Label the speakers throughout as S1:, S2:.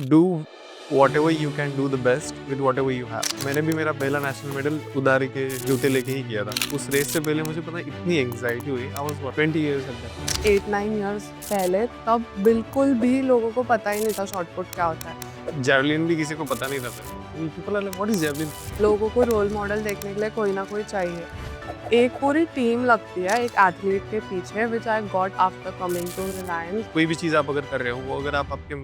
S1: do whatever you can do the best with whatever you have. मैंने भी मेरा पहला नेशनल मेडल उधारी के जूते लेके ही किया था। उस रेस से पहले मुझे पता है इतनी एंग्जाइटी हुई। I was 20 years at that time.
S2: 8-9 years पहले तब बिल्कुल भी लोगों को पता ही नहीं था शॉट पुट क्या होता है।
S1: जैवलिन भी किसी को पता नहीं था पहले। People are like, what is javelin?
S2: लोगों को रोल मॉडल देखने के लिए कोई ना कोई चाहिए। एक पूरी टीम लगती है एक एथलीट के पीछे which I got after coming to Reliance.
S1: कोई भी चीज़ आप अगर कर रहे हो वो अगर आप आपके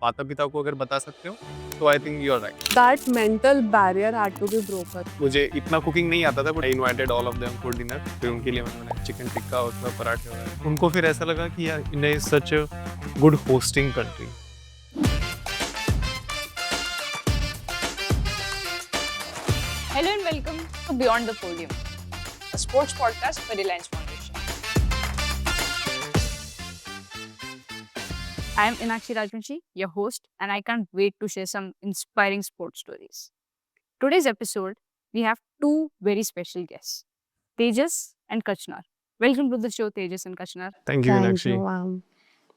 S1: माता-पिता को अगर बता सकते हो तो I think you are right.
S2: That mental barrier had to be broken.
S1: मुझे इतना कुकिंग नहीं आता था but I invited all of them for dinner. फिर उनके लिए मैंने चिकन टिक्का और पराठे वगैरह। उनको फिर ऐसा लगा कि यार India is such a good hosting country.
S3: Hello and welcome to Beyond the Podium, a sports podcast by Reliance Foundation. I am Inakshi Rajvanshi, your host, and I can't wait to share some inspiring sports stories. Today's episode, we have two very special guests, Tejas and Kachnar. Welcome to the show, Tejas and Kachnar.
S1: Thank you, Inakshi.
S2: ma'am.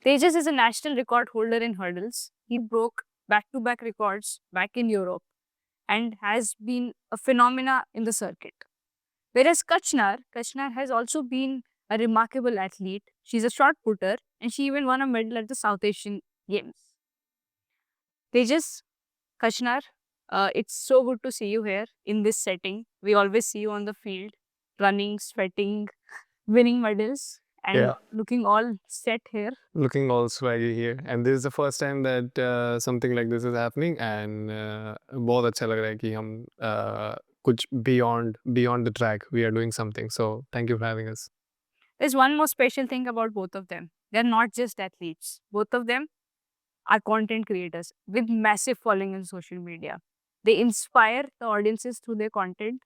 S3: Tejas is a national record holder in hurdles. He broke back-to-back records back in Europe and has been a phenomena in the circuit. Whereas Kachnar has also been a remarkable athlete. She's a shot putter and she even won a medal at the South Asian Games. Tejas, Kachnar, it's so good to see you here in this setting. We always see you on the field, running, sweating, winning medals and
S1: Yeah.
S3: looking all set here.
S1: Looking all swaggy here, and this is the first time that something like this is happening, and बहुत अच्छा लग रहा है कि हम कुछ beyond the track we are doing something. So thank you for having us.
S3: There's one more special thing about both of them. They're not just athletes. Both of them are content creators with massive following on social media. They inspire the audiences through their content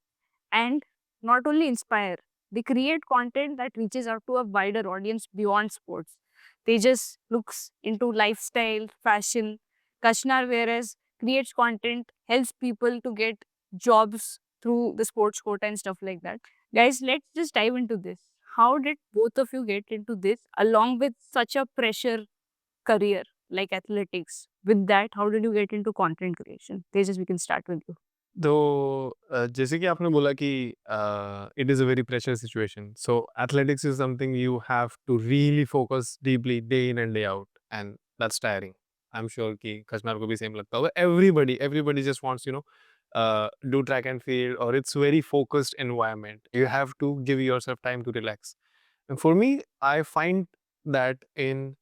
S3: and not only inspire, they create content that reaches out to a wider audience beyond sports. They just looks into lifestyle, fashion. Kashnar, whereas creates content, helps people to get jobs through the sports quota and stuff like that. Guys, let's just dive into this. How did both of you get into this along with such a pressure career like athletics? With that, how did you get into content creation? Tejas, we can start with you.
S1: तो जैसे कि आपने बोला कि it is a very pressure situation. So athletics is something you have to really focus deeply day in and day out, and that's tiring. I'm sure कि कचनार को भी same लगता होगा. Everybody just wants do track and field, or it's very focused environment. You have to give yourself time to relax. And for me, I find that in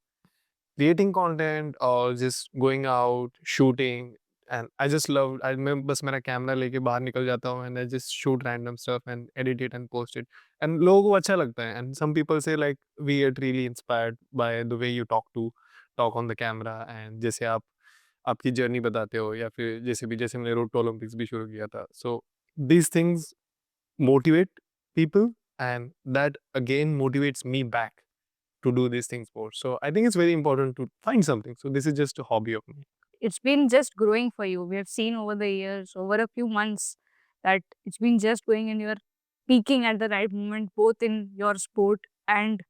S1: creating content or just going out, shooting, and I just love, मैं बस मेरा camera लेके बाहर निकल जाता हूँ and I just shoot random stuff and edit it and post it. And लोगों को अच्छा लगता है. And some people say like we get really inspired by the way you talk on the camera, and जैसे आप आपकी journey बताते हो या फिर जैसे मैंने रोड टू ओलंपिक्स भी शुरू किया था. So these things motivate people, and that again motivates me back to do these things more. So I think it's very important to find something. So this is just a hobby of me.
S3: It's been just growing for you. We have seen over the years, over a few months, that it's been just going and you're peaking at the right moment, both in your sport and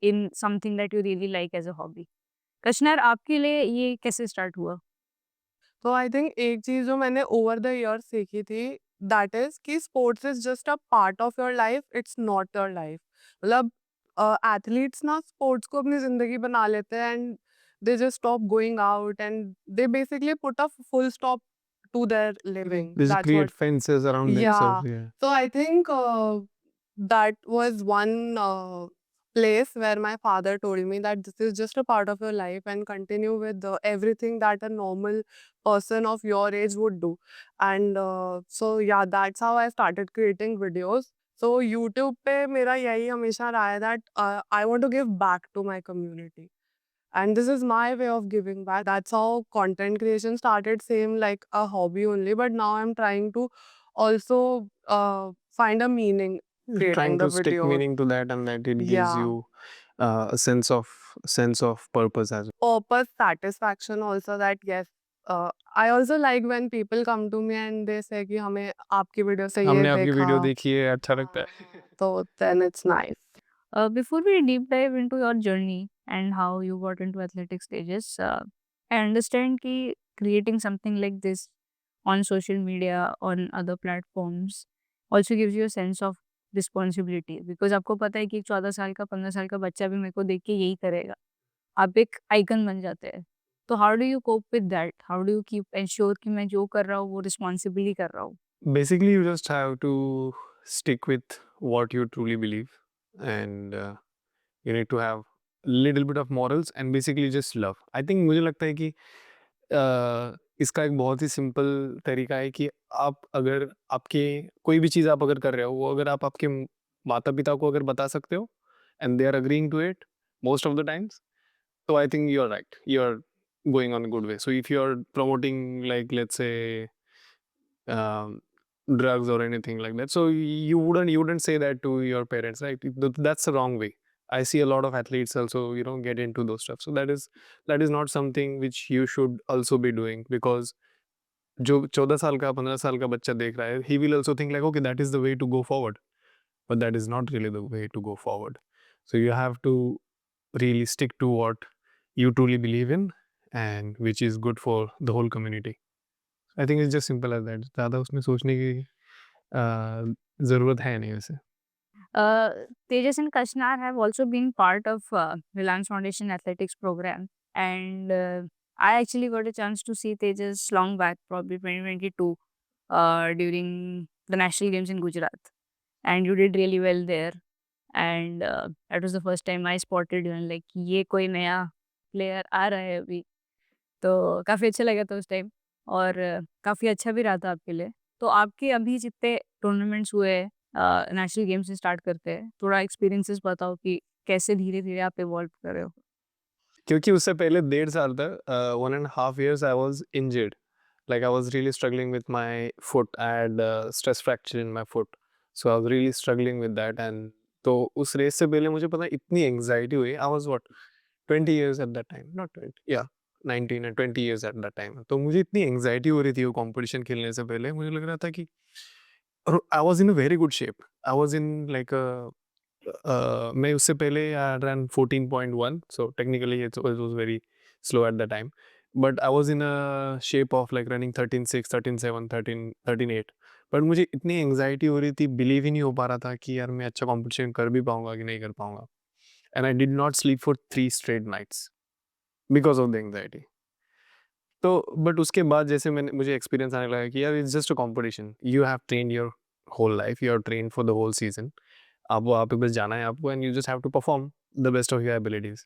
S3: in something that you really like as a hobby. Kashnar, आपके लिए ये कैसे start हुआ?
S2: तो I think एक चीज जो मैंने ओवर द ईयर सीखी थी दैट इज कि sports is just a part of your life, it's not your life. मतलब एथलीट्स ना स्पोर्ट्स को अपनी जिंदगी बना लेते हैं and they just stop going out and they basically put a full stop to their living.
S1: They just
S2: That's
S1: create
S2: what.
S1: fences around themselves. Yeah.
S2: So I think that was one place where my father told me that this is just a part of your life and continue with everything that a normal person of your age would do. And so yeah, that's how I started creating videos. So YouTube पे मेरा यही हमेशा रहा है that I want to give back to my community. And this is my way of giving back. That's how content creation started, same like a hobby only. But now I'm trying to also find a meaning creating
S1: Trying
S2: the
S1: to stick
S2: videos.
S1: meaning to that, and that it gives
S2: Yeah.
S1: you a sense of purpose as well.
S2: Purpose, satisfaction also that yes. I also like when people come to me and they say कि हमें आपकी video से ये
S1: हमने आपकी video
S2: देखा.
S1: देखी है, अच्छा लगता है.
S2: So then it's nice.
S3: Before we deep dive into your journey and how you got into athletic stages, I understand कि creating something like this on social media, on other platforms, also gives you a sense of responsibility because आपको पता है कि एक 14 साल का 15 साल का बच्चा भी मेरे को देख के यही करेगा। आप एक आइकन बन जाते हैं। तो how do you cope with that? How do you keep ensure कि मैं जो कर रहा हूँ वो रिस्पॉन्सिबली कर रहा हूँ?
S1: Basically, you just have to stick with what you truly believe, and you need to have a little bit of morals and basically just love. I think मुझे लगता है कि इसका एक बहुत ही सिंपल तरीका है कि आप अगर आपके कोई भी चीज़ आप अगर कर रहे हो वो अगर आप आपके माता पिता को अगर बता सकते हो and they are agreeing to it most of the times, so I think you're right. You're going on a good way. So if you're promoting, like, let's say, um, drugs or anything like that, so you wouldn't say that to your parents, right? That's the wrong way. I see a lot of athletes also, get into those stuff. So that is not something which you should also be doing, because जो 14 साल का 15 साल का बच्चा देख रहा है, he will also think like, okay, that is the way to go forward, but that is not really the way to go forward. So you have to really stick to what you truly believe in and which is good for the whole community. I think it's just simple as that. ज़्यादा उसमें सोचने की ज़रूरत है नहीं वैसे.
S3: Tejas and Kashnar have also been part of Reliance Foundation Athletics program, and I actually got a chance to see Tejas long back, probably 2022, during the National Games in Gujarat, and you did really well there. And that was the first time I spotted you, and like ये कोई नया player आ रहा है अभी, तो काफ़ी अच्छा लगा था उस टाइम और काफ़ी अच्छा भी रहा था आपके लिए। तो आपके अभी जितने टूर्नामेंट्स हुए हैं नेशनल गेम से स्टार्ट करते हैं, थोड़ा एक्सपीरियंसेस बताओ कि कैसे धीरे-धीरे आप इवॉल्व कर रहे हो?
S1: क्योंकि उससे पहले 1.5 साल तक 1.5 years I was injured. Like I was really struggling with my foot. I had stress fracture in my foot. So I was really struggling with that. And तो उस रेस से पहले मुझे पता है इतनी एंग्जाइटी हुई. I was what 20 years at that time, not 20, yeah, 19 and 20 years at that time. तो मुझे इतनी एंग्जाइटी हो रही थी वो कंपटीशन खेलने से पहले. मुझे लग रहा था कि और I was in a very good shape. I was in like a मैं उससे पहले I ran 14.1, so technically it was very slow at the time, but I was in a shape of like running 13.6, 13.7, 13.8. But मुझे इतनी anxiety हो रही थी, believe ही नहीं हो पा रहा था कि यार मैं अच्छा कंपटीशन कर भी पाऊंगा कि नहीं कर पाऊंगा. And I did not sleep for 3 straight nights because of the anxiety. तो बट उसके बाद जैसे मुझे एक्सपीरियंस आने लगा कि यार it's just a competition. You have train your whole life, you are train for the whole season. आप वहाँ पे बस जाना है आपको, and you just have to perform the best of your abilities.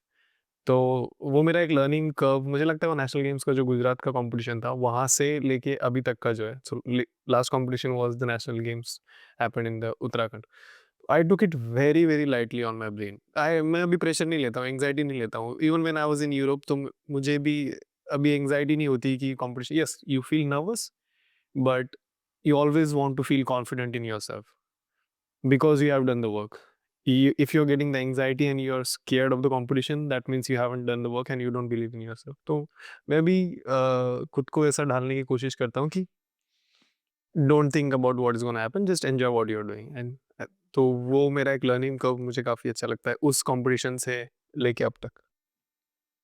S1: तो वो मेरा एक लर्निंग कर्व मुझे लगता है वो नेशनल गेम्स का जो गुजरात का कंपटीशन था वहाँ से लेके अभी तक का जो है. So last competition was the national games happened in the Uttarakhand. I took it very very lightly on my brain. मैं अभी प्रेशर नहीं लेता हूँ, एंग्जाइटी नहीं लेता हूँ. Even when I was in Europe तो मुझे भी अभी एंग्जाइटी नहीं होती कि competition. Yes, you feel nervous, but you always want to feel confident in yourself because you have done the work. If you're getting the anxiety and you're scared of the competition, that means you haven't done the work and you don't believe in yourself. तो मैं भी खुद को ऐसा ढालने की कोशिश करता हूँ कि don't think about what is going to happen, just enjoy what you're doing. And तो वो मेरा एक लर्निंग कर्व मुझे काफ़ी अच्छा लगता है उस कंपटीशन से लेके अब तक.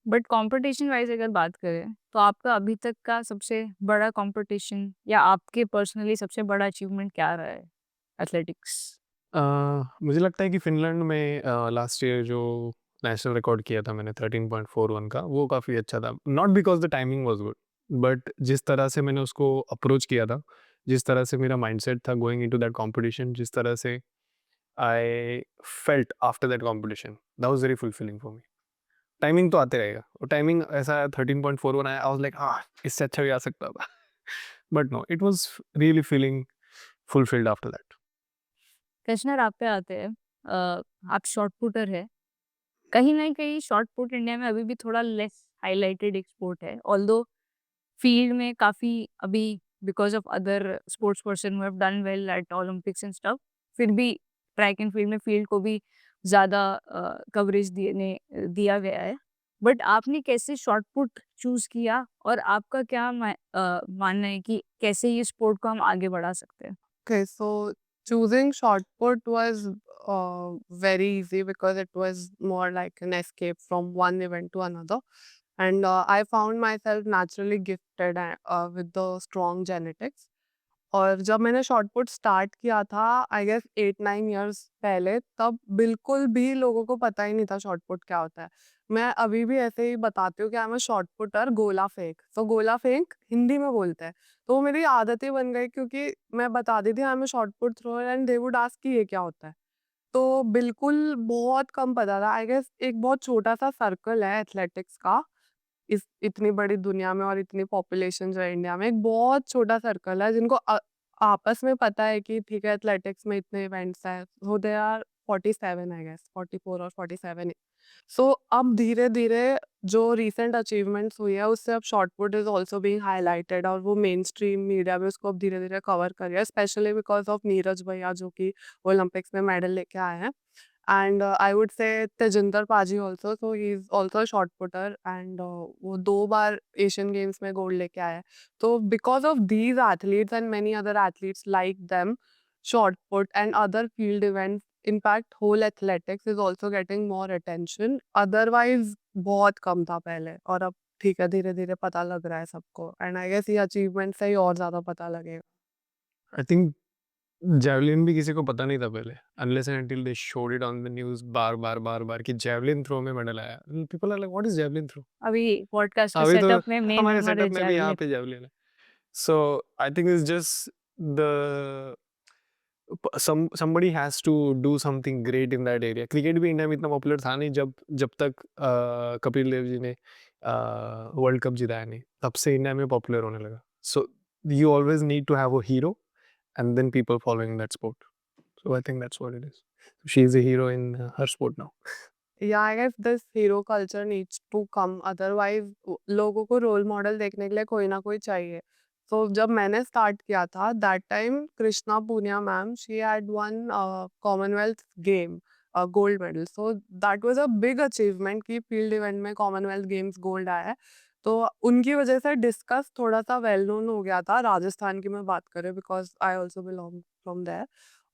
S3: बट कंपटीशन वाइज अगर बात करें तो आपका अभी तक का सबसे बड़ा कंपटीशन या आपके पर्सनली सबसे बड़ा अचीवमेंट क्या रहा है एथलेटिक्स?
S1: मुझे लगता है कि फिनलैंड में लास्ट ईयर जो नेशनल रिकॉर्ड किया था मैंने 13.41 का, वो काफ़ी अच्छा था. Not because the timing was good, but जिस तरह से मैंने उसको अप्रोच किया था, जिस तरह से मेरा माइंडसेट था गोइंग इनटू दैट कंपटीशन, जिस तरह से I felt after that competition, that was very fulfilling for me. Timing तो आते रहेगा, और टाइमिंग ऐसा 13.41 आया, आई वाज लाइक हाँ इससे अच्छा भी आ सकता था. But no, it was really feeling fulfilled after that.
S3: कृष्णर आप पे आते हैं, आप शॉर्ट पुटर है. कहीं ना कहीं शॉर्ट पुट इंडिया में अभी भी थोड़ा लेस हाईलाइटेड एक स्पोर्ट है, ऑल्दो फील्ड में काफ़ी अभी because of other sports person who have done well at Olympics and stuff, फिर भी ट्रैक एंड फील्ड में फील्ड को भी ज़्यादा कवरेज दिया गया है. बट आपने कैसे शॉर्ट पुट चूज किया और आपका क्या मानना है कि कैसे ये स्पोर्ट को हम आगे बढ़ा सकते हैं?
S2: Okay, so choosing shot put was very easy because it was more like an escape from one event to another. and I found myself naturally gifted with the strong genetics. और जब मैंने shot put start किया था I guess 8-9 years पहले, तब बिल्कुल भी लोगों को पता ही नहीं था शॉट पुट क्या होता है। मैं अभी भी ऐसे ही बताती हूँ कि I am a shot putter, गोला फेंक। तो गोला फेंक हिंदी में बोलते हैं। तो वो मेरी आदत ही बन गई क्योंकि मैं बताती थी I am a shot put thrower and they would ask कि ये क्या होता है। तो बिल्कुल बहुत कम पता था। आई गेस एक बहुत छोटा-सा सर्कल है एथलेटिक्स का, इस इतनी बड़ी दुनिया में और इतनी पॉपुलेशन जो है इंडिया में, एक बहुत छोटा सर्कल है जिनको आपस में पता है कि ठीक है एथलेटिक्स में इतने इवेंट्स हैं। सो दे आर 47 आई गेस, 44 और 47। सो अब धीरे-धीरे जो रिसेंट अचीवमेंट्स हुई है उससे अब shot put is also being highlighted और वो मेन स्ट्रीम मीडिया में उसको अब धीरे-धीरे कवर कर रहा है, स्पेशली बिकॉज़ ऑफ नीरज भैया जो कि ओलंपिक्स में मेडल लेके आए हैं। And I would say Tejinder पाजी also, so he is also shot putter and वो 2 बार एशियन गेम्स में गोल्ड लेके आए हैं। तो because of these athletes and many other athletes like them, shot put and other field events, in fact whole athletics is also getting more attention. Otherwise बहुत कम था पहले, और अब ठीक है धीरे धीरे पता लग रहा है सबको, एंड आई गेस ये अचीवमेंट से ही और ज्यादा पता लगेगा।
S1: आई थिंक जेवलिन भी किसी को पता नहीं था पहले, unless and until they showed it on the news बार-बार कि जेवलिन थ्रो में मेडल आया। People are like what is javelin throw?
S3: अभी पॉडकास्ट के
S1: अभी तो
S3: सेटअप में मेन
S1: हमारे
S3: हमारे
S1: सेटअप में भी यहाँ
S3: जेवलिन।
S1: पे जेवलिन है। So I think it's just the somebody has to do something great in that area. Cricket भी इंडिया में इतना पॉपुलर था नहीं जब तक कपिल देव जी ने वर्ल्ड कप जिताया नहीं, तब से इंडिया में पॉपुलर होने लगा। So you always need to have a hero and then people following that sport. So I think that's what it is. So she is a hero in her sport now.
S2: या I guess this hero culture needs to come, otherwise लोगों को role model देखने के लिए कोई ना कोई चाहिए। तो जब मैंने स्टार्ट किया था that time Krishna Poonia ma'am, she had won Commonwealth game gold medal, so that was a big achievement कि फील्ड इवेंट में कॉमनवेल्थ गेम्स गोल्ड आया है। तो उनकी वजह से डिस्कस थोड़ा सा वेल नोन हो गया था, राजस्थान की मैं बात करें because I also belong from there.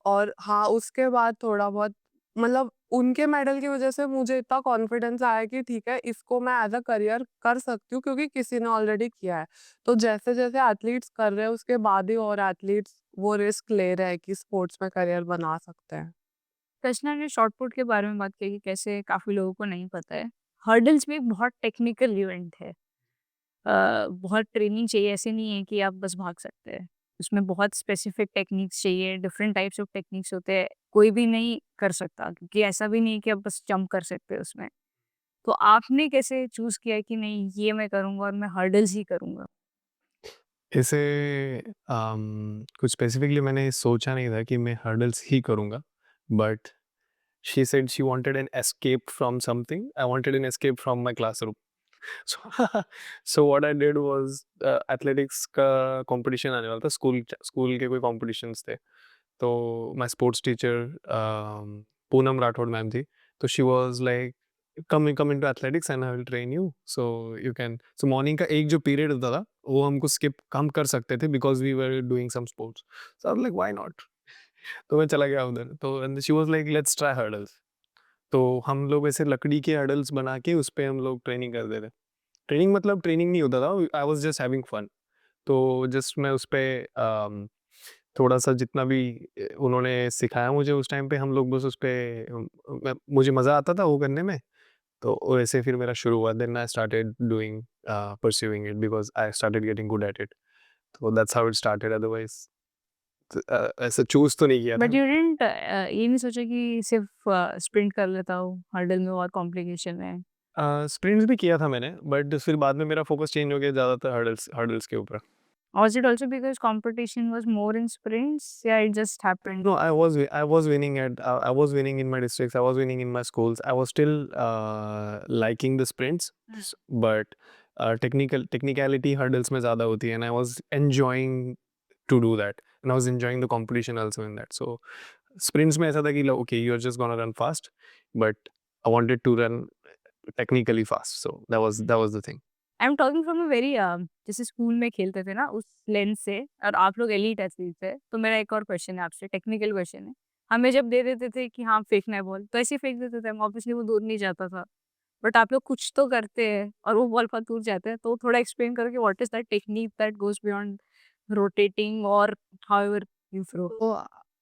S2: और हाँ, उसके बाद थोड़ा बहुत मतलब उनके मेडल की वजह से मुझे इतना कॉन्फिडेंस आया कि ठीक है इसको मैं एज अ करियर कर सकती हूँ क्योंकि किसी ने ऑलरेडी किया है। तो जैसे-जैसे एथलीट्स कर रहे हैं उसके बाद ही और एथलीट्स वो रिस्क ले रहे हैं कि स्पोर्ट्स में करियर बना सकते हैं।
S3: कृष्णा ने शॉट पुट के बारे में बात की कि कैसे काफ़ी लोगों को नहीं पता है। हर्डल्स भी एक बहुत टेक्निकल इवेंट है। बहुत ट्रेनिंग चाहिए, ऐसे नहीं है कि आप बस भाग सकते हैं। उसमें बहुत स्पेसिफिक टेक्निक्स चाहिए, डिफरेंट टाइप्स ऑफ टेक्निक्स होते हैं। कोई भी नहीं कर सकता क्योंकि ऐसा भी नहीं है कि आप बस जंप कर सकते हो उसमें। तो आपने कैसे चूज़ किया कि नहीं ये मैं करूँगा और मैं हर्डल्स ही करूँगा?
S1: इसे कुछ स्पेसिफिकली मैंने सोचा नहीं था कि मैं हर्डल्स ही करूँगा, but she said she wanted an escape from something, I wanted an escape from my classroom. So so what I did was athletics का कंपटीशन आने वाला था, स्कूल के कोई कॉम्पिटिशन्स थे। तो my sports teacher Poonam Rathore ma'am थी, तो she was like come into athletics and I will train you, so you can. So morning का एक जो पीरियड होता था वो हमको स्किप हम कर सकते थे because we were doing some sports. So I was like why not. तो मैं चला गया उधर, तो and she was like let's try hurdles. तो हम लोग ऐसे लकड़ी के हर्डल्स बना के उस पे हम लोग ट्रेनिंग करते थे। ट्रेनिंग मतलब ट्रेनिंग नहीं होता था, I was just having fun. तो जस्ट मैं उस पे थोड़ा-सा जितना भी उन्होंने सिखाया मुझे उस टाइम पे, हम लोग बस उस पे मुझे मज़ा आता था वो करने में, तो वैसे फिर मेरा शुरू हुआ। Then I started doing pursuing it because I started getting good at it. तो that's how it started, otherwise ऐसा चूज़ तो नहीं किया था।
S3: बट यू डिडंट ये नहीं सोचा कि सिर्फ स्प्रिंट कर लेता हूँ, हर्डल में बहुत कॉम्प्लिकेशन है?
S1: स्प्रिंट्स भी किया था मैंने, बट फिर बाद में मेरा फ़ोकस चेंज हो गया ज़्यादातर हर्डल्स हर्डल्स के ऊपर।
S3: Was it also because competition was more in sprints? Yeah, it just happened.
S1: No, I was winning at I was winning in my districts. I was winning in my schools. I was still liking the sprints, but technicality hurdles में ज़्यादा होती है, and I was enjoying to do that, and I was enjoying the competition also in that. So sprints में ऐसा था कि okay, you're just gonna run fast, but I wanted to run technically fast. So that was the thing.
S3: I am talking from a very जैसे school में खेलते थे ना उस लेंस से, और आप लोग एलीट एथलीट थे, तो मेरा एक और क्वेश्चन है आपसे, टेक्निकल क्वेश्चन है। हमें जब दे देते थे कि हाँ फेंकना है बॉल, तो ऐसे ही फेंक देते थे हम, ऑब्वियसली वो दूर नहीं जाता था। बट आप लोग कुछ तो करते हैं और वो बॉल बहुत दूर जाता है। तो थोड़ा एक्सप्लेन करो कि what is that technique that goes beyond rotating और हाउएवर यू थ्रो?
S2: तो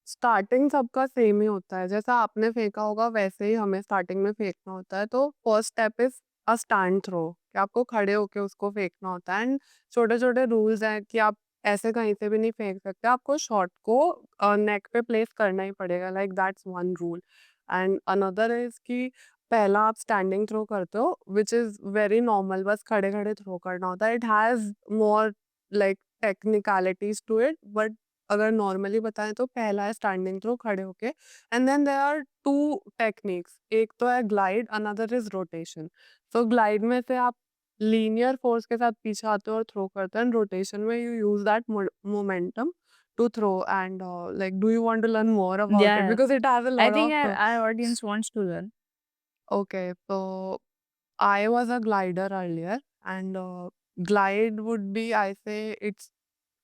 S2: स्टार्टिंग सबका सेम ही होता है, जैसा आपने फेंका होगा वैसे ही हमें स्टार्टिंग में फेंकना होता है। तो first step is a stand throw, कि आपको खड़े होके उसको फेंकना होता है। एंड छोटे-छोटे रूल्स हैं कि आप ऐसे कहीं से भी नहीं फेंक सकते, आपको शॉट को नेक पे प्लेस करना ही पड़ेगा, like that's one rule. And another is कि पहला आप स्टैंडिंग थ्रो करते हो व्हिच इज़ वेरी नॉर्मल, बस खड़े-खड़े थ्रो करना होता है। It has more like technicalities to it, but अगर नॉर्मली बताएं तो पहला है स्टैंडिंग थ्रो खड़े होके। And then there are two techniques, एक तो है glide, another is rotation. So glide में से आप लीनियर फोर्स के साथ पीछे आते हो और थ्रो करते हो, एंड रोटेशन में you use that momentum to throw. And like do you want to learn more about it,
S3: Yeah,
S2: because it has a
S3: I
S2: lot
S3: think
S2: of
S3: our audience wants to learn.
S2: Okay. तो I was a glider earlier, and glide would be, I say, it's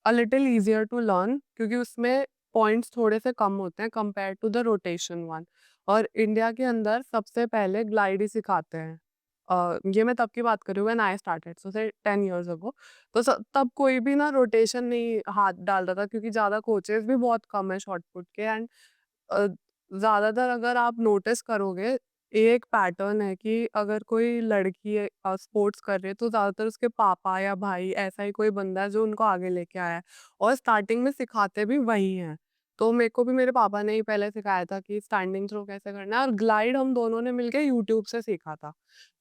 S2: a little easier to learn क्योंकि उसमें points थोड़े से कम होते हैं compare to the rotation one. और India के अंदर सबसे पहले ग्लाइड ही सिखाते हैं। ये मैं तब की बात कर रही हूँ व्हेन आई स्टार्टेड, सो से 10 इयर्स अगो। तो तब कोई भी ना रोटेशन नहीं हाथ डाल रहा था क्योंकि ज़्यादा कोचेस भी बहुत कम है शॉर्ट पुट के। एंड अ, ज़्यादातर अगर आप नोटिस करोगे, ये एक पैटर्न है कि अगर कोई लड़की स्पोर्ट्स कर रही है तो ज़्यादातर उसके पापा या भाई ऐसा ही कोई बंदा है जो उनको आगे लेके आया है, और स्टार्टिंग में सिखाते भी वही हैं। तो मेरे को भी मेरे पापा ने ही पहले सिखाया था कि स्टैंडिंग थ्रो कैसे करना है, और ग्लाइड हम दोनों ने मिलके यूट्यूब से सीखा था।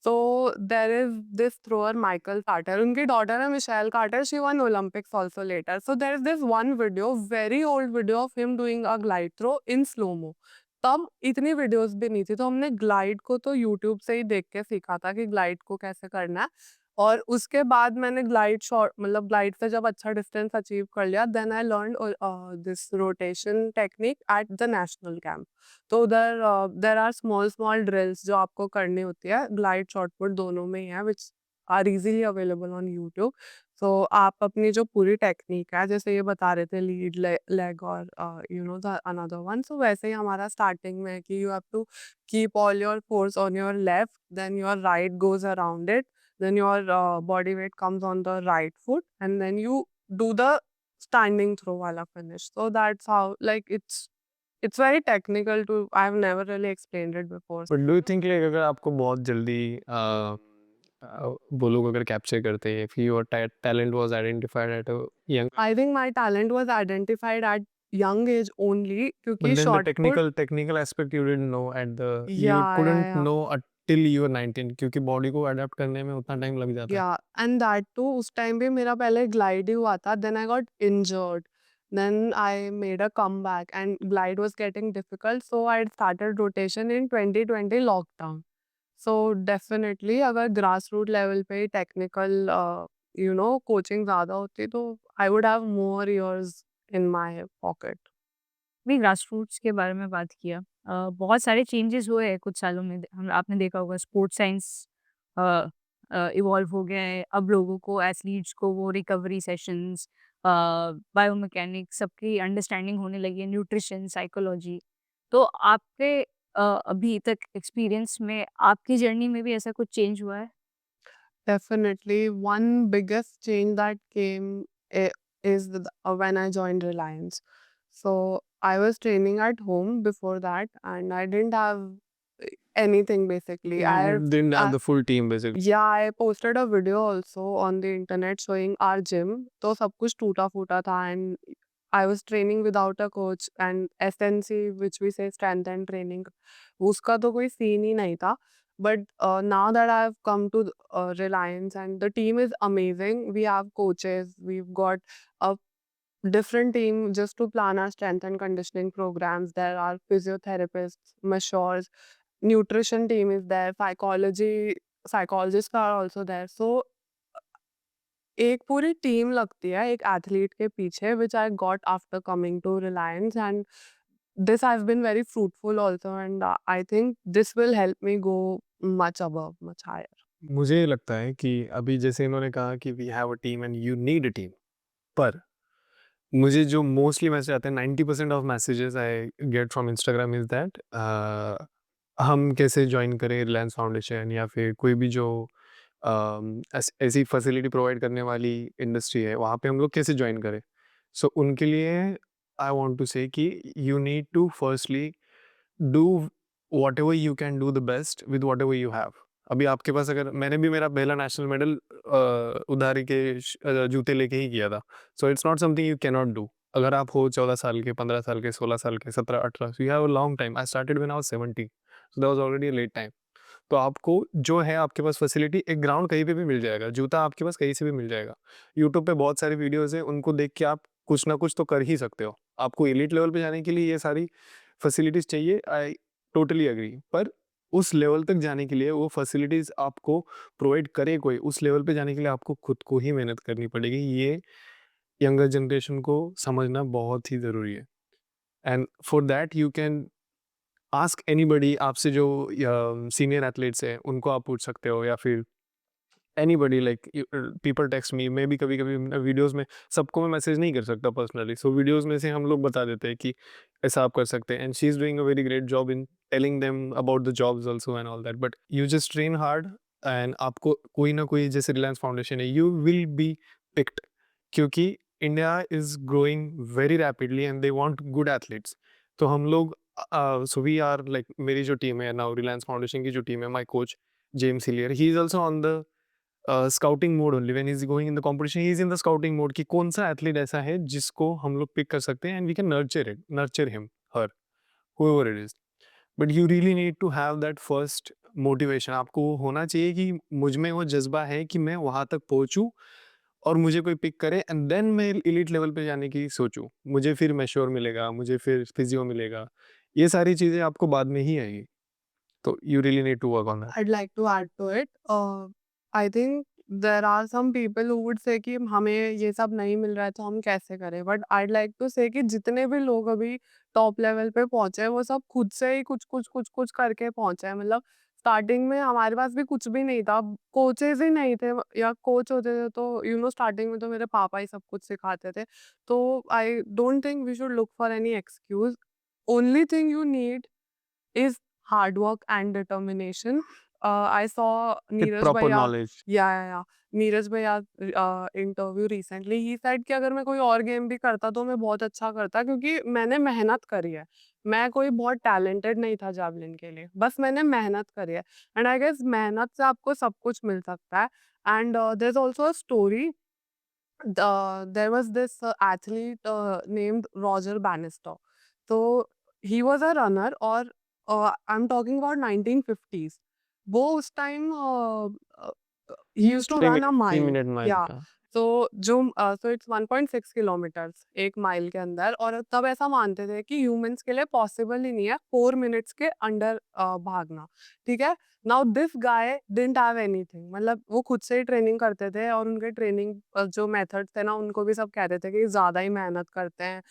S2: So there is this thrower Michael Carter, उनकी डॉटर है Michelle Carter, she won Olympics also later. So there is this one video, very old video of him doing a glide throw in slomo. तब इतनी videos भी नहीं थी, तो हमने glide को तो यूट्यूब से ही देख के सीखा था कि ग्लाइड को कैसे करना है। और उसके बाद मैंने ग्लाइड शॉट मतलब ग्लाइड से जब अच्छा डिस्टेंस अचीव कर लिया, then I learn this rotation technique at the national camp. तो उधर there are small small drills जो आपको करनी होती है, ग्लाइड शॉट पुट दोनों में ही है, which are easily available on YouTube. So आप अपनी जो पूरी टेक्निक है, जैसे ये बता रहे थे लीड लेग और you know the another one, so वैसे ही हमारा स्टार्टिंग में है कि you have to keep all your force on your left, then your right goes around it, then your body weight comes on the right foot, and then you do the standing throw wala finish. So that's how, like, it's very technical to, I've never really explained it before.
S1: But do you think like अगर आपको बहुत जल्दी वो लोग अगर capture करते हैं, if your talent was identified at a young,
S2: I think my talent was identified at young age only
S1: but
S2: क्योंकि
S1: then the
S2: shot put,
S1: technical aspect you didn't know at the, you
S2: yeah, yeah,
S1: couldn't
S2: yeah.
S1: know till you were 19, क्योंकि body को adapt करने में उतना time लग जाता है।
S2: Yeah, and that too, उस टाइम भी मेरा पहले glide ही हुआ था, then I got injured. Then I made a comeback and glide was getting difficult, so I started rotation in 2020 lockdown. So definitely अगर grassroots level पे टेक्निकल you know कोचिंग ज़्यादा होती तो I would have more years in my pocket.
S3: भी grass roots के बारे में बात किया। बहुत सारे चेंजेस हुए हैं कुछ सालों में। हम आपने देखा होगा स्पोर्ट्स साइंस इवॉल्व हो गया है। अब लोगों को एथलीट्स को वो रिकवरी सेशंस, बायोमैकेनिक्स सबकी अंडरस्टैंडिंग होने लगी है, न्यूट्रिशन, साइकोलॉजी। तो आपके अभी तक एक्सपीरियंस में आपकी जर्नी में भी ऐसा कुछ चेंज हुआ है?
S2: Definitely, one biggest change that came is when I joined Reliance. So I was training at home before that, and I didn't have anything basically.
S1: Didn't have the full team basically.
S2: Yeah, I posted a video also on the internet showing our gym. तो सब कुछ टूटा फूटा था, and I was training without a coach, and SNC, which we say strength and training, उसका तो कोई scene ही नहीं था. But now that I've come to Reliance, and the team is amazing. We have coaches, we've got a different team just to plan our strength and conditioning programs. There are physiotherapists, masseurs, nutrition team is there, psychologists are also there. So एक पूरी team लगती है एक athlete के पीछे, which I got after coming to Reliance, and this has been very fruitful also, and I think this will help me go much above, much higher.
S1: मुझे लगता है कि अभी जैसे इन्होंने कहा कि we have a team and you need a team, पर मुझे जो मोस्टली मैसेज आते हैं, 90% of messages I get from Instagram is that हम कैसे जॉइन करें रिलायंस फाउंडेशन या फिर कोई भी जो ऐसी फैसिलिटी प्रोवाइड करने वाली इंडस्ट्री है, वहाँ पे हम लोग कैसे जॉइन करें? सो उनके लिए आई वांट टू से कि you need to firstly do whatever you can do the best with whatever you have. अभी आपके पास अगर मैंने भी मेरा पहला नेशनल मेडल उधारी के जूते लेके ही किया था। So it's not something you can not do. अगर आप हो 14 साल के, 15 साल के, 16 साल के, 17, 18, so you have a long time. I started when I was 17, so that was already a late time. तो आपको जो है आपके पास फैसिलिटी, एक ग्राउंड कहीं पे भी मिल जाएगा, जूता आपके पास कहीं से भी मिल जाएगा। यूट्यूब पे बहुत सारी वीडियोज़ हैं, उनको देख के आप कुछ ना कुछ तो कर ही सकते हो। आपको एलीट लेवल पे जाने के लिए ये सारी फैसिलिटीज़ चाहिए, आई टोटली एग्री। पर उस लेवल तक जाने के लिए वो फैसिलिटीज़ आपको प्रोवाइड करे कोई, उस लेवल पे जाने के लिए आपको खुद को ही मेहनत करनी पड़ेगी। ये यंगर जनरेशन को समझना बहुत ही ज़रूरी है। And for that you can ask anybody. आपसे जो सीनियर एथलीट्स हैं उनको आप पूछ सकते हो, या फिर anybody like people text me. मैं भी कभी-कभी वीडियोज़ में सबको मैं मैसेज नहीं कर सकता पर्सनली, सो वीडियोज़ में से हम लोग बता देते हैं कि ऐसा आप कर सकते हैं। And she is doing a very great job in telling them about the jobs also and all that. But you just train hard and आपको कोई ना कोई, जैसे रिलायंस फाउंडेशन है, यू विल बी पिक्ड, क्योंकि India is growing very rapidly and they want good athletes. तो हम लोग सो वी आर लाइक, मेरी जो टीम है नाउ, रिलायंस फाउंडेशन की जो टीम है, my coach James Hillier, he is also on the scouting mode only when he is going in the competition. He is in the scouting mode कि कौन सा athlete ऐसा है जिसको हम लोग पिक कर सकते हैं, and we can nurture him, her, whoever it is. But you really need to have that first motivation. आपको होना चाहिए कि मुझ में वो जज्बा है कि मैं वहां तक पहुंचूं और मुझे कोई पिक करे, एंड देन मैं एलीट लेवल पे जाने की सोचूं। मुझे फिर मैश्योर मिलेगा, मुझे फिर फिजियो मिलेगा, ये सारी चीजें आपको बाद में ही आएगी। तो you really need to work on that.
S2: I'd like to add to it. I think there are some people who would say कि हमें ये सब नहीं मिल रहा है तो हम कैसे करें, but I'd like to say कि जितने भी लोग अभी टॉप लेवल पे पहुंचे हैं वो सब खुद से ही कुछ कुछ कुछ कुछ करके पहुंचे हैं। मतलब स्टार्टिंग में हमारे पास भी कुछ भी नहीं था, कोचेज ही नहीं थे, या कोच होते थे तो स्टार्टिंग में तो मेरे पापा ही सब कुछ सिखाते थे। तो I don't think we should look for any excuse. Only thing you need is hard work and determination. I saw
S1: with
S2: Neeraj
S1: proper
S2: Bhaiya,
S1: नॉलेज।
S2: yeah. Neeraj Bhaiya interview recently. He said कि अगर मैं कोई और game भी करता तो मैं बहुत अच्छा करता, क्योंकि मैंने मेहनत करी है। मैं कोई बहुत टैलेंटेड नहीं था जावलिन के लिए, बस मैंने मेहनत करी है। एंड आई गेस मेहनत से आपको सब कुछ मिल सकता है। And there is also a story. There was this athlete named Roger Bannister. So he was a runner, और I'm talking about 1950s. वो उस time he used to run a
S1: 3
S2: mile.
S1: Minute mile
S2: Yeah.
S1: का।
S2: So it's 1.6 kilometres एक mile के अंदर, और तब ऐसा मानते थे कि ह्यूमंस के लिए पॉसिबल ही नहीं है 4 मिनट्स के अंडर भागना। ठीक है। Now this guy didn't have anything, मतलब वो खुद से ही ट्रेनिंग करते थे, और उनके ट्रेनिंग जो मेथड्स थे ना, उनको भी सब कहते थे कि ज़्यादा ही मेहनत करते हैं।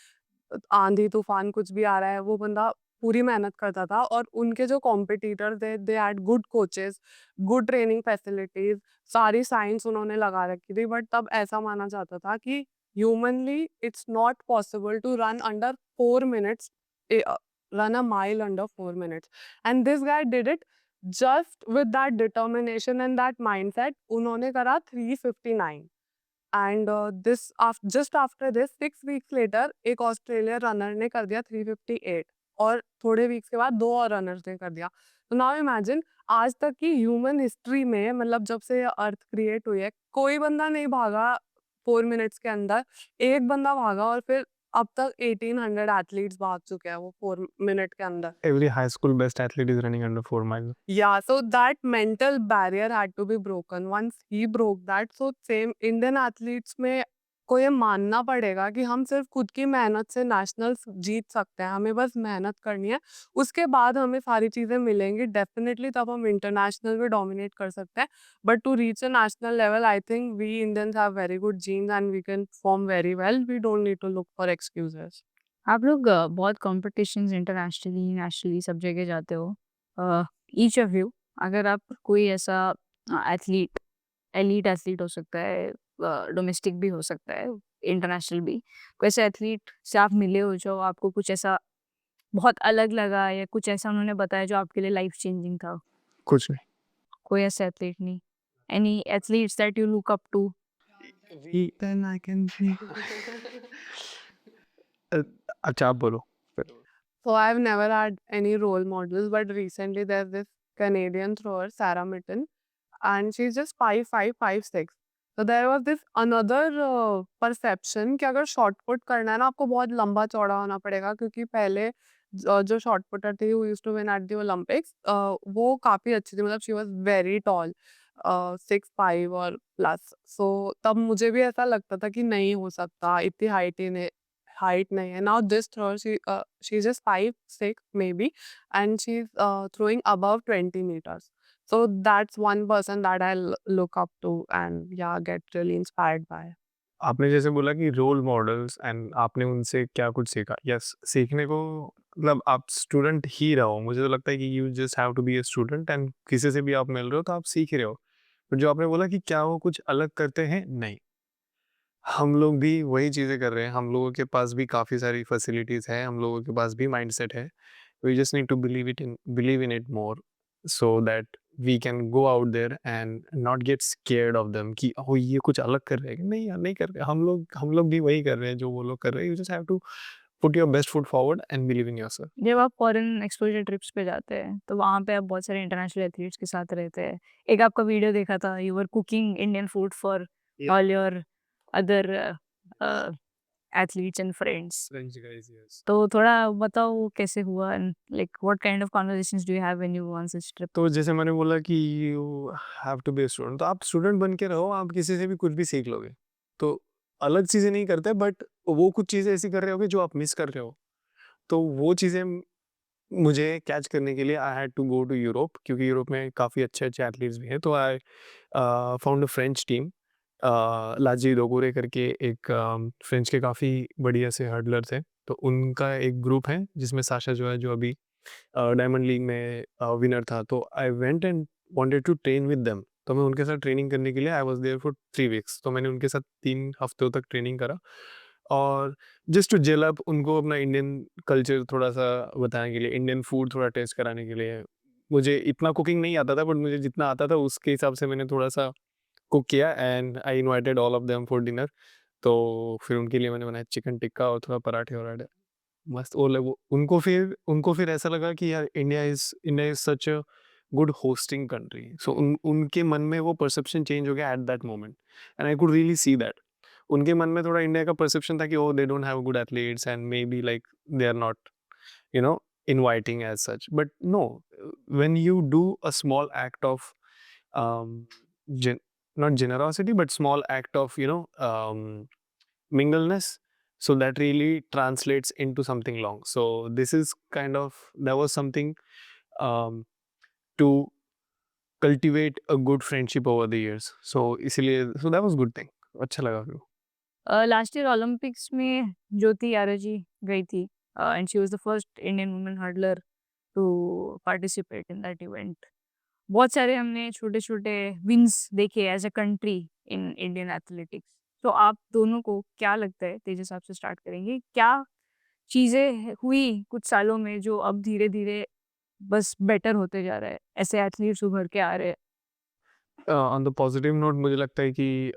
S2: आंधी तूफान कुछ भी आ रहा है, वो बंदा पूरी मेहनत करता था। और उनके जो कॉम्पिटिटर थे, they had good coaches, good training facilities, सारी साइंस उन्होंने लगा रखी थी। बट तब ऐसा माना जाता था कि humanly it's not possible to run under 4 minutes, run a mile under 4 minutes. And this guy did it just with that determination and that mindset. उन्होंने करा 3:59। And just after this 6 weeks later एक Australian runner ने कर दिया 3:58, और थोड़े weeks के बाद 2 और रनर्स ने कर दिया। तो नाउ इमेजिन, आज तक की ह्यूमन हिस्ट्री में, मतलब जब से अर्थ क्रिएट हुई है, कोई बंदा नहीं भागा 4 मिनट्स के अंदर। एक बंदा भागा, और फिर अब तक 1800 एथलीट्स भाग चुके हैं वो 4 मिनट के अंदर।
S1: Every high school best athlete is running under 4 mile.
S2: Yeah, so that mental barrier had to be broken. Once he broke that, so same Indian athletes में को ये मानना पड़ेगा कि हम सिर्फ खुद की मेहनत से नेशनल्स जीत सकते हैं। हमें बस मेहनत करनी है, उसके बाद हमें सारी चीज़ें मिलेंगी डेफिनेटली, तब हम इंटरनेशनल में डोमिनेट कर सकते हैं। But to reach a national level, I think we Indians have very good genes and we can perform very well. We don't need to look for excuses.
S3: आप लोग बहुत कॉम्पिटिशन्स इंटरनेशनली, नेशनली सब जगह जाते हो। ईच ऑफ यू, अगर आप कोई ऐसा एथलीट, एलीट एथलीट हो सकता है, डोमेस्टिक भी हो सकता है, इंटरनेशनल भी, कोई ऐसे एथलीट से आप मिले हो जो आपको कुछ ऐसा बहुत अलग लगा या कुछ ऐसा उन्होंने बताया जो आपके लिए लाइफ चेंजिंग था?
S1: कुछ नहीं।
S3: कोई ऐसा एथलीट नहीं? Any athletes that you look up to?
S1: Then I can see. अच्छा आप बोलो फिर।
S2: So I've never had any role models, but recently there's this Canadian thrower, Sarah Mitten, and she's just 5'5", 5'6". So there was this another perception कि अगर shot put करना है ना आपको बहुत लंबा चौड़ा होना पड़ेगा, क्योंकि पहले जो शॉट पुटर थी who used to win at the Olympics, वो काफी अच्छी थी, मतलब शी वाज वेरी टॉल, 6'5" और प्लस। सो तब मुझे भी ऐसा लगता था कि नहीं हो सकता, इतनी हाइट नहीं है। Now this thrower she is just 5'6" maybe, and she's throwing above 20 meters. So that's one person that I look up to and yeah, get really inspired by.
S1: आपने जैसे बोला कि रोल मॉडल्स एंड आपने उनसे क्या कुछ सीखा। यस, सीखने को मतलब आप स्टूडेंट ही रहो। मुझे तो लगता है कि you just have to be a student and किसी से भी आप मिल रहे हो तो आप सीख रहे हो। पर जो आपने बोला कि क्या वो कुछ अलग करते हैं, नहीं। हम लोग भी वही चीज़ें कर रहे हैं। हम लोगों के पास भी काफ़ी सारी फैसिलिटीज़ हैं, हम लोगों के पास भी माइंडसेट है। We just need to believe in it more, so that we can go out there and not get scared of them कि ओह! ये कुछ अलग कर रहे हैं। नहीं यार, नहीं कर रहे। हम लोग भी वही कर रहे हैं जो वो लोग कर रहे हैं। You just have to put your best foot forward and believe in yourself.
S3: जब आप फॉरेन एक्सपोज़र ट्रिप्स पे जाते हैं, तो वहाँ पे आप बहुत सारे इंटरनेशनल एथलीट्स के साथ रहते हैं। एक आपका वीडियो देखा था, you were cooking Indian food for
S1: Yeah.
S3: All your other uh, athletes and friends.
S1: French guys, yes.
S3: तो थोड़ा बताओ वो कैसे हुआ and like what kind of conversations do you have when you go on such trip?
S1: तो जैसे मैंने बोला कि you have to be a student, तो आप स्टूडेंट बन के रहो, आप किसी से भी कुछ भी सीख लोगे। तो अलग चीज़ें नहीं करते, बट वो कुछ चीज़ें ऐसी कर रहे होगे जो आप मिस कर रहे हो। तो वो चीज़ें मुझे कैच करने के लिए I had to go to Europe, क्योंकि यूरोप में काफ़ी अच्छे-अच्छे एथलीट्स भी हैं। तो I found a French team, लाजी दोगोरे करके एक फ्रेंच के काफ़ी बढ़िया से हर्डलर थे। तो उनका एक ग्रुप है जिसमें साशा जो है, जो अभी डायमंड लीग में विनर था। तो I went and wanted to train with them. तो मैं उनके साथ ट्रेनिंग करने के लिए I was there for 3 weeks. तो मैंने उनके साथ 3 हफ्तों तक ट्रेनिंग करा और जस्ट टू जेल अप, उनको अपना इंडियन कल्चर थोड़ा-सा बताने के लिए, इंडियन फूड थोड़ा टेस्ट कराने के लिए। मुझे इतना कुकिंग नहीं आता था, बट मुझे जितना आता था उसके हिसाब से मैंने थोड़ा-सा कुक किया and I invited all of them for dinner. तो फिर उनके लिए मैंने बनाया चिकन टिक्का और थोड़ा पराठे-वराठे। मस्त वो उनको फिर ऐसा लगा कि यार India is such a good hosting country. So उनके मन में वो परसेप्शन चेंज हो गया at that moment and I could really see that. उनके मन में थोड़ा इंडिया का परसेप्शन था कि oh! They don't have good athletes and maybe like they are not, you know, inviting as such. But no, when you do a small act of um, gen- not generosity, but small act of, mingleness, so that really translates into something long. So this is kind of, there was something um, to cultivate a good friendship over the years. So इसीलिए, so that was good thing. अच्छा लगा फिर।
S3: Last year Olympics में ज्योति याराजी गई थी and she was the first Indian woman hurdler to participate in that event. बहुत सारे हमने छोटे-छोटे विन्स देखे as a country in Indian athletics. तो आप दोनों को क्या लगता है, तेजस आपसे स्टार्ट करेंगे, क्या चीज़ें हुई कुछ सालों में जो अब धीरे-धीरे बस बेटर होते जा रहा है, ऐसे एथलीट्स उभर के आ रहे हैं?
S1: ऑन द पॉजिटिव नोट मुझे लगता है कि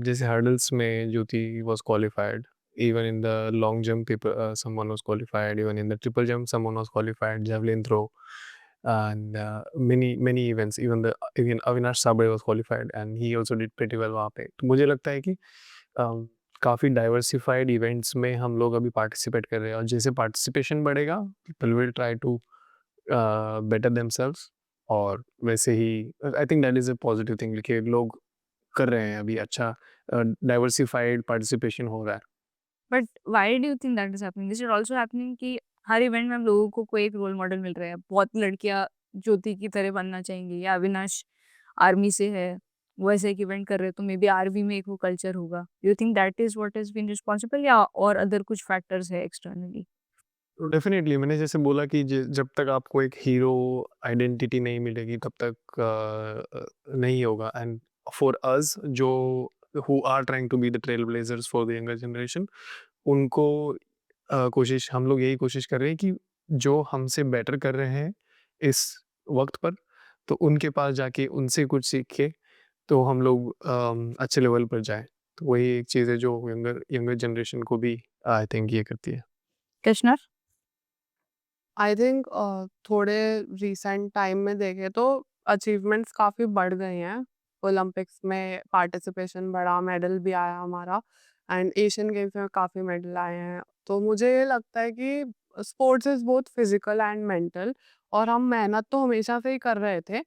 S1: जैसे हर्डल्स में Jyoti was qualified, even in the long jump people someone was qualified, even in the triple jump someone was qualified, javelin throw and many events, even Avinash Sabre was qualified and he also did pretty well वहाँ पे। तो मुझे लगता है कि काफ़ी diversified events में हम लोग अभी पार्टिसिपेट कर रहे हैं और जैसे पार्टिसिपेशन बढ़ेगा people will try to better themselves. और वैसे ही I think that is a positive thing कि लोग कर रहे हैं अभी अच्छा, डाइवर्सिफाइड पार्टिसिपेशन हो रहा है।
S3: But why do you think that is happening? This is also happening कि हर इवेंट में हम लोगों को कोई एक रोल मॉडल मिल रहा है। बहुत लड़कियां ज्योति की तरह बनना चाहेंगी, या अविनाश आर्मी से है, वो ऐसे एक इवेंट कर रहे हैं, तो मे बी आर्मी में एक वो कल्चर होगा। You think that is what has been responsible, या और अदर कुछ फैक्टर्स है एक्सटर्नली?
S1: तो डेफिनेटली मैंने जैसे बोला कि जब तक आपको एक हीरो आइडेंटिटी नहीं मिलेगी तब तक नहीं होगा। एंड फॉर अस जो who are trying to be the trail blazers for the younger generation, उनको कोशिश हम लोग यही कोशिश कर रहे हैं कि जो हमसे बेटर कर रहे हैं इस वक्त पर, तो उनके पास जाके उनसे कुछ सीख के तो हम लोग अच्छे लेवल पर जाएं। तो वही एक चीज़ है जो यंगर जनरेशन को भी आई थिंक ये करती है।
S3: कृष्णा?
S2: आई थिंक थोड़े रिसेंट टाइम में देखें तो अचीवमेंट्स काफ़ी बढ़ गए हैं। ओलंपिक्स में पार्टिसिपेशन बढ़ा, मेडल भी आया हमारा एंड एशियन गेम्स में काफ़ी मेडल आए हैं। तो मुझे ये लगता है कि sports is both physical and mental, और हम मेहनत तो हमेशा से ही कर रहे थे।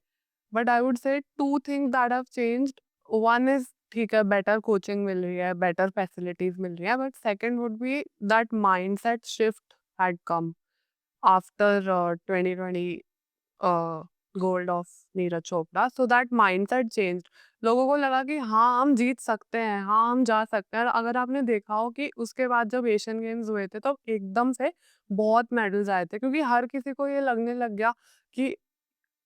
S2: But I would say 2 things that have changed. One is ठीक है, बेटर कोचिंग मिल रही है, बेटर फैसिलिटीज़ मिल रही है, but second would be that mindset shift had come after 2020 gold of Neeraj Chopra. So that mindset changed. लोगों को लगा कि हाँ हम जीत सकते हैं, हाँ हम जा सकते हैं। और अगर आपने देखा हो कि उसके बाद जब एशियन गेम्स हुए थे तो एकदम से बहुत मेडल्स आए थे, क्योंकि हर किसी को ये लगने लग गया कि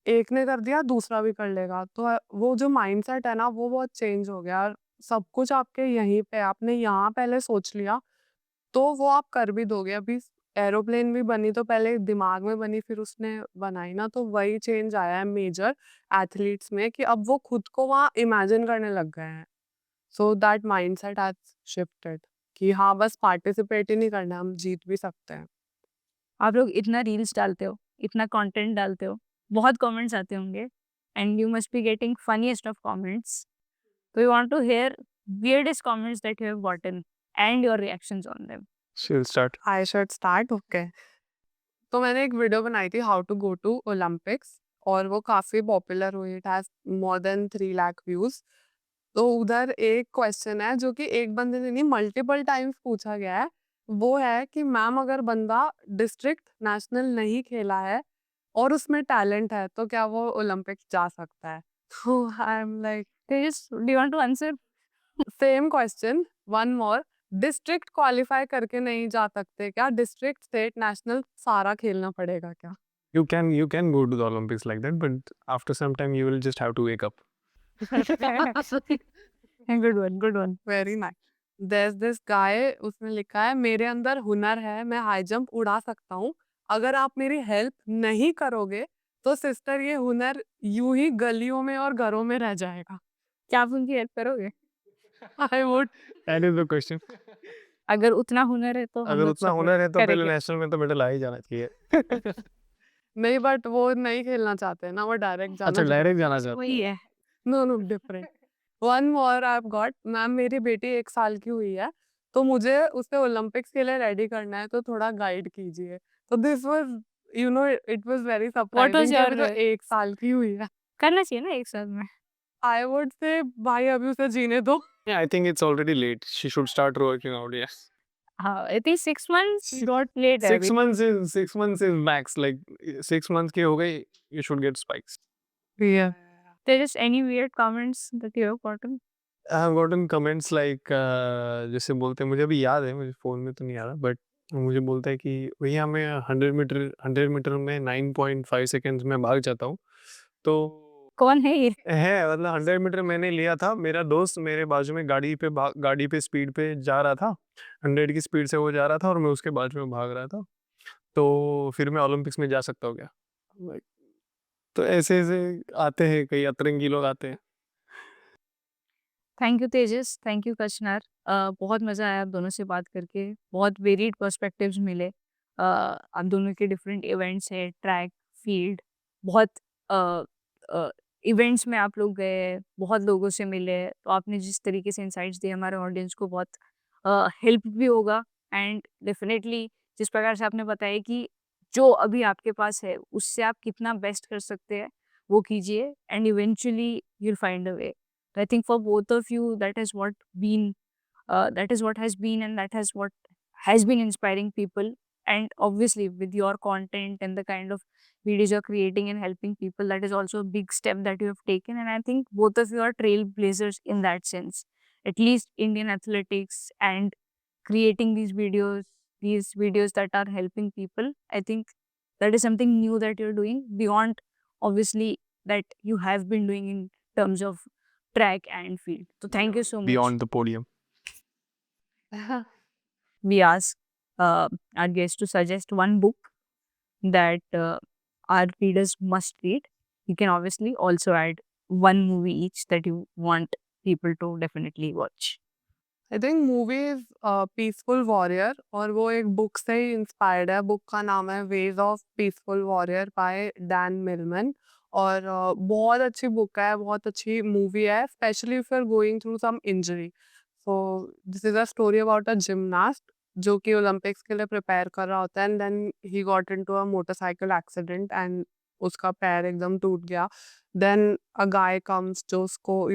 S2: एक ने कर दिया दूसरा भी कर लेगा। तो वो जो माइंडसेट है ना वो बहुत चेंज हो गया। और सब कुछ आपके यहीं पे, आपने यहाँ पहले सोच लिया तो वो आप कर भी दोगे। अभी एरोप्लेन भी बनी तो पहले दिमाग में बनी, फिर उसने बनाई ना, तो वही चेंज आया है मेजर एथलीट्स में कि अब वो खुद को वहाँ इमेजिन करने लग गए हैं। So that mindset has shifted कि हाँ बस पार्टिसिपेट ही नहीं करना, हम जीत भी सकते हैं।
S3: आप लोग इतना रील्स डालते हो, इतना कंटेंट डालते हो, बहुत कमेंट्स आते होंगे and you must be getting funniest of comments. तो we want to hear weirdest comments that you have gotten and your reactions on them.
S1: She'll start.
S2: I should start, okay. तो मैंने एक video बनाई थी how to go to Olympics, और वो काफ़ी popular हुई। It has more than 3 lakh views. तो उधर एक क्वेश्चन है जो कि एक बंदे ने नहीं, मल्टीपल टाइम्स पूछा गया है। वो है कि मैम अगर बंदा डिस्ट्रिक्ट नेशनल नहीं खेला है और उसमें टैलेंट है तो क्या वो ओलंपिक्स जा सकता है? तो I am like
S3: Tejas, do you want to answer?
S2: Same question, one more. District qualify करके नहीं जा सकते क्या? डिस्ट्रिक्ट, स्टेट, नेशनल सारा खेलना पड़ेगा क्या?
S1: You can go to the Olympics like that, but after some time you will just have to wake up.
S3: Good one, good one.
S2: Very nice. There is this guy, उसने लिखा है मेरे अंदर हुनर है, मैं हाई जंप उड़ा सकता हूँ। अगर आप मेरी हेल्प नहीं करोगे तो सिस्टर ये हुनर यूं ही गलियों में और घरों में रह जाएगा।
S3: क्या आप उनकी हेल्प करोगे?
S2: I would.
S1: That is the question.
S3: अगर उतना हुनर है तो हम
S1: अगर
S3: लोग
S1: उतना
S3: support
S1: हुनर है तो पहले
S3: करेंगे।
S1: नेशनल में तो मेडल आ ही जाना चाहिए।
S2: नहीं, बट वो नहीं खेलना चाहते हैं ना, वो डायरेक्ट जाना
S1: अच्छा,
S2: चाहते हैं।
S1: डायरेक्ट जाना चाहते
S3: वही है।
S2: No no different. One more I have got. Ma'am मेरी बेटी 1 साल की हुई है, तो मुझे उसे ओलंपिक्स के लिए रेडी करना है, तो थोड़ा गाइड कीजिए। तो this was, you know, it was very
S3: What was
S2: surprising कि
S3: your
S2: अभी तो 1 साल की हुई है।
S3: करना चाहिए ना एक साथ में।
S2: आई वुड से भाई अभी उसे जीने दो।
S1: Yeah, I think it's already late. She should start working out. Yes.
S3: हाँ, I think 6 months got late है
S1: 6
S3: अभी।
S1: months is 6 months is max. Like 6 months के हो गए, you should get spikes.
S2: Yeah.
S3: Tejas, any weird comments that you have gotten?
S1: I have gotten comments like जैसे बोलते हैं, मुझे अभी याद है, मुझे फ़ोन में तो नहीं आ रहा, बट मुझे बोलता है कि भैया मैं 100 मीटर में 9.5 सेकंड्स में भाग जाता हूँ। तो
S3: कौन है ये?
S1: मतलब 100 मीटर मैंने लिया था, मेरा दोस्त मेरे बाजू में गाड़ी पे स्पीड पे जा रहा था, 100 की स्पीड से वो जा रहा था और मैं उसके बाजू में भाग रहा था। तो फिर मैं ओलंपिक्स में जा सकता हूँ क्या? लाइक, तो ऐसे-ऐसे आते हैं, कई अतरंगी लोग आते हैं।
S3: Thank you Tejas, thank you कचनार। बहुत मज़ा आया आप दोनों से बात करके, बहुत वेरिड पर्सपेक्टिव्स मिले। आप दोनों के डिफरेंट इवेंट्स है, ट्रैक, फील्ड, बहुत इवेंट्स में आप लोग गए, बहुत लोगों से मिले, तो आपने जिस तरीके से इंसाइट्स दिए हमारे ऑडियंस को बहुत हेल्प भी होगा। एंड डेफिनेटली जिस प्रकार से आपने बताया कि जो अभी आपके पास है उससे आप कितना बेस्ट कर सकते हैं वो कीजिए and eventually you'll find a way. I think for both of you, that is what has been and that has what has been inspiring people. And obviously, with your content and the kind of videos you're creating and helping people, that is also a big step that you have taken. And I think both of you are trailblazers in that sense. At least Indian athletics and creating these videos that are helping people. I think that is something new that you're doing beyond, obviously, that you have been doing in terms of track and field. So thank you so much.
S1: Beyond the podium.
S3: We ask our guests to suggest one book that our readers must read. You can obviously also add one movie each that you want people to definitely watch.
S2: I think movie is peaceful warrior और वो एक book से ही inspired है। Book का नाम है Way of Peaceful Warrior by Dan Millman और बहुत अच्छी बुक है, बहुत अच्छी मूवी है, specially if you are going through some injury. So this is a story about a gymnast जो कि ओलंपिक्स के लिए प्रिपेयर कर रहा होता है and then he got into a motorcycle accident एंड उसका पैर एकदम टूट गया। देन अ गाय कम्स जो उसको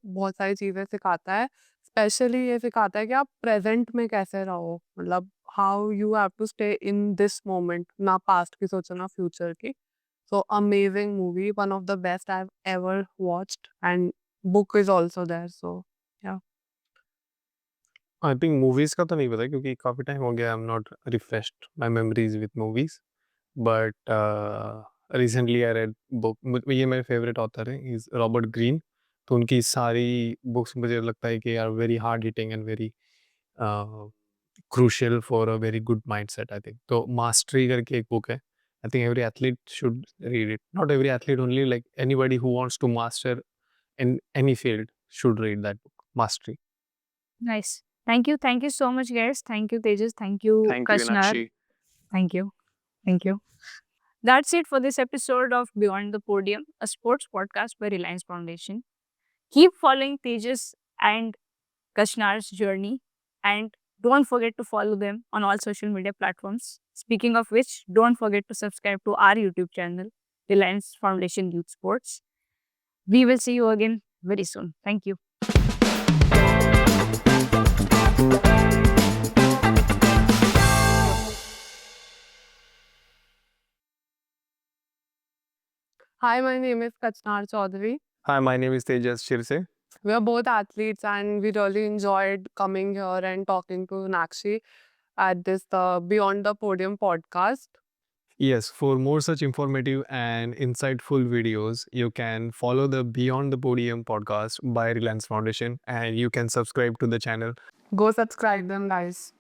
S2: बहुत सारी चीज़ें सिखाता है, स्पेशली ये सिखाता है कि आप प्रेजेंट में कैसे रहो, मतलब how you have to stay in this moment, ना पास्ट की सोचो ना फ्यूचर की। So amazing movie, one of the best I have ever watched and book is also there. So yeah
S1: I think movies का तो नहीं पता क्योंकि काफी टाइम हो गया, I am not refreshed my memories with movies, but recently I read book. ये मेरे फेवरेट ऑथर है, इज रॉबर्ट ग्रीन। तो उनकी सारी बुक्स मुझे लगता है कि are very hard hitting and very crucial for a very good mindset, I think. तो मास्टरी करके एक बुक है, I think every athlete should read it. Not every athlete only, like anybody who wants to master in any field should read that book, Mastery.
S3: Nice. Thank you so much, guys. Thank you, Tejas. Thank you,
S1: Thank you,
S3: Kashnar.
S1: Nakshi.
S3: Thank you. Thank you. That's it for this episode of Beyond the Podium, a sports podcast by Reliance Foundation. Keep following Tejas and Kashnar's journey and don't forget to follow them on all social media platforms. Speaking of which, don't forget to subscribe to our YouTube channel, Reliance Foundation Youth Sports. We will see you again very soon. Thank you.
S2: Hi, my name is Kachnar Chaudhary.
S1: Hi, my name is Tejas Shirse.
S2: We are both athletes and we really enjoyed coming here and talking to Nakshi at this Beyond the Podium podcast.
S1: Yes, for more such informative and insightful videos, you can follow the Beyond the Podium podcast by Reliance Foundation and you can subscribe to the channel.
S2: Go subscribe them, guys.